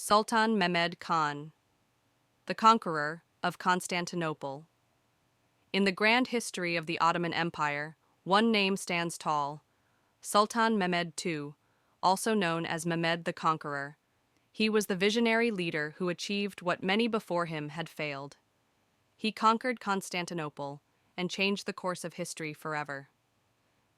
Sultan Mehmed Khan, the Conqueror of Constantinople. In the grand history of the Ottoman Empire, one name stands tall: Sultan Mehmed II, also known as Mehmed the Conqueror. He was the visionary leader who achieved what many before him had failed. He conquered Constantinople and changed the course of history forever.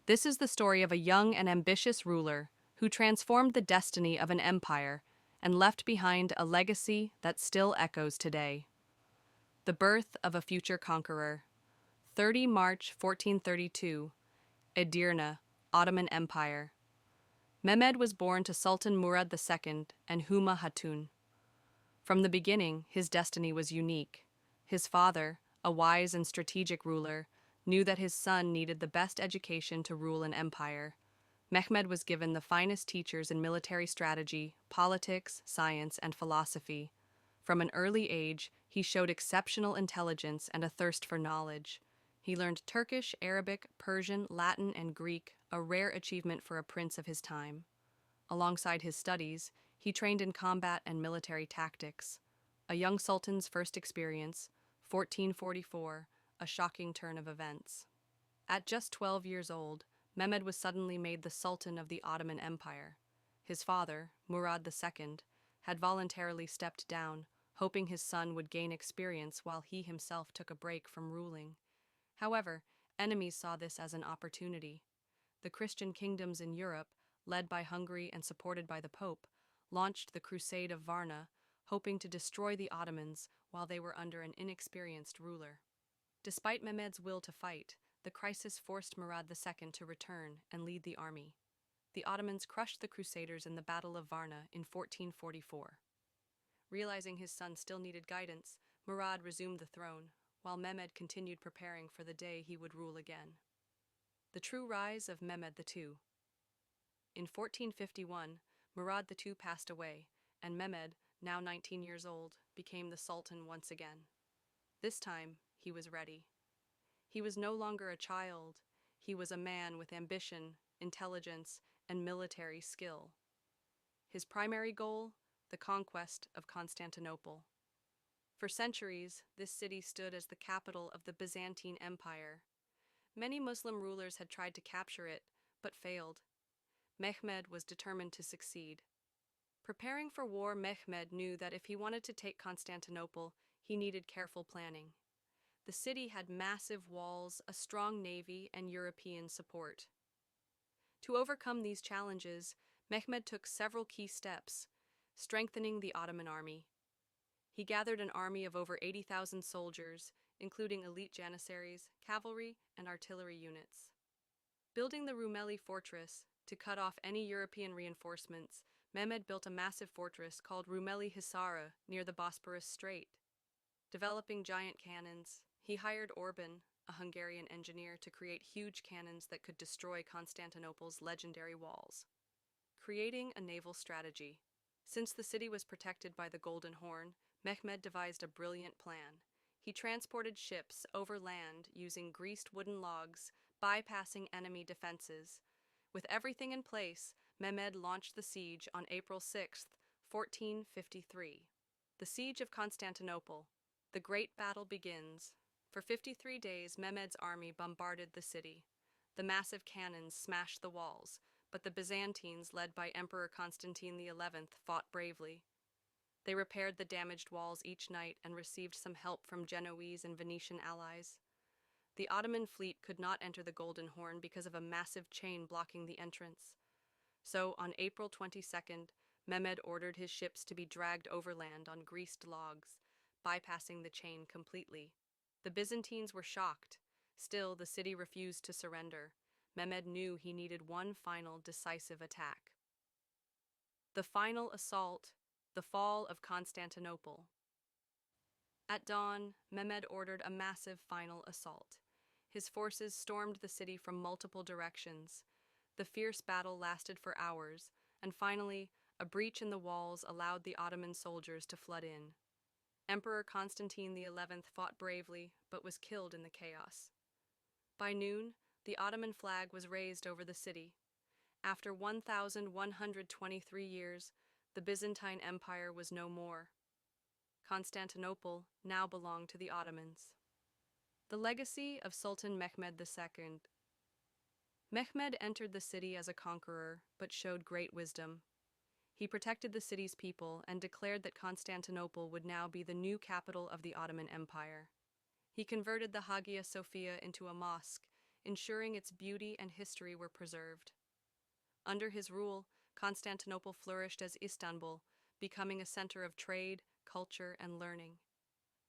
This is the story of a young and ambitious ruler who transformed the destiny of an empire and left behind a legacy that still echoes today. The birth of a future conqueror. 30 March 1432, Edirne, Ottoman Empire. Mehmed was born to Sultan Murad II and Huma Hatun. From the beginning, his destiny was unique. His father, a wise and strategic ruler, knew that his son needed the best education to rule an empire. Mehmed was given the finest teachers in military strategy, politics, science, and philosophy. From an early age, he showed exceptional intelligence and a thirst for knowledge. He learned Turkish, Arabic, Persian, Latin, and Greek, a rare achievement for a prince of his time. Alongside his studies, he trained in combat and military tactics. A young sultan's first experience, 1444, a shocking turn of events. At just 12 years old, Mehmed was suddenly made the Sultan of the Ottoman Empire. His father, Murad II, had voluntarily stepped down, hoping his son would gain experience while he himself took a break from ruling. However, enemies saw this as an opportunity. The Christian kingdoms in Europe, led by Hungary and supported by the Pope, launched the Crusade of Varna, hoping to destroy the Ottomans while they were under an inexperienced ruler. Despite Mehmed's will to fight, the crisis forced Murad II to return and lead the army. The Ottomans crushed the Crusaders in the Battle of Varna in 1444. Realizing his son still needed guidance, Murad resumed the throne, while Mehmed continued preparing for the day he would rule again. The true rise of Mehmed II. In 1451, Murad II passed away, and Mehmed, now 19 years old, became the Sultan once again. This time, he was ready. He was no longer a child. He was a man with ambition, intelligence, and military skill. His primary goal, the conquest of Constantinople. For centuries, this city stood as the capital of the Byzantine Empire. Many Muslim rulers had tried to capture it, but failed. Mehmed was determined to succeed. Preparing for war, Mehmed knew that if he wanted to take Constantinople, he needed careful planning. The city had massive walls, a strong navy, and European support. To overcome these challenges, Mehmed took several key steps, strengthening the Ottoman army. He gathered an army of over 80,000 soldiers, including elite janissaries, cavalry, and artillery units. Building the Rumeli fortress to cut off any European reinforcements, Mehmed built a massive fortress called Rumeli Hisara near the Bosporus Strait. Developing giant cannons, he hired Orban, a Hungarian engineer, to create huge cannons that could destroy Constantinople's legendary walls. Creating a naval strategy. Since the city was protected by the Golden Horn, Mehmed devised a brilliant plan. He transported ships over land using greased wooden logs, bypassing enemy defenses. With everything in place, Mehmed launched the siege on April 6, 1453. The Siege of Constantinople. The great battle begins. For 53 days, Mehmed's army bombarded the city. The massive cannons smashed the walls, but the Byzantines, led by Emperor Constantine XI, fought bravely. They repaired the damaged walls each night and received some help from Genoese and Venetian allies. The Ottoman fleet could not enter the Golden Horn because of a massive chain blocking the entrance. So, on April 22nd, Mehmed ordered his ships to be dragged overland on greased logs, bypassing the chain completely. The Byzantines were shocked. Still, the city refused to surrender. Mehmed knew he needed one final decisive attack. The final assault, the fall of Constantinople. At dawn, Mehmed ordered a massive final assault. His forces stormed the city from multiple directions. The fierce battle lasted for hours, and finally, a breach in the walls allowed the Ottoman soldiers to flood in. Emperor Constantine XI fought bravely, but was killed in the chaos. By noon, the Ottoman flag was raised over the city. After 1,123 years, The Byzantine Empire was no more. Constantinople now belonged to the Ottomans. The legacy of Sultan Mehmed II. Mehmed entered the city as a conqueror, but showed great wisdom. He protected the city's people and declared that Constantinople would now be the new capital of the Ottoman Empire. He converted the Hagia Sophia into a mosque, ensuring its beauty and history were preserved. Under his rule, Constantinople flourished as Istanbul, becoming a center of trade, culture, and learning.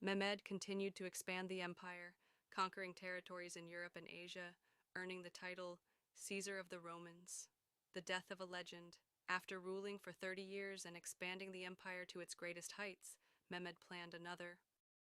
Mehmed continued to expand the empire, conquering territories in Europe and Asia, earning the title Caesar of the Romans. The death of a legend. After ruling for 30 years and expanding the empire to its greatest heights, Mehmed planned another,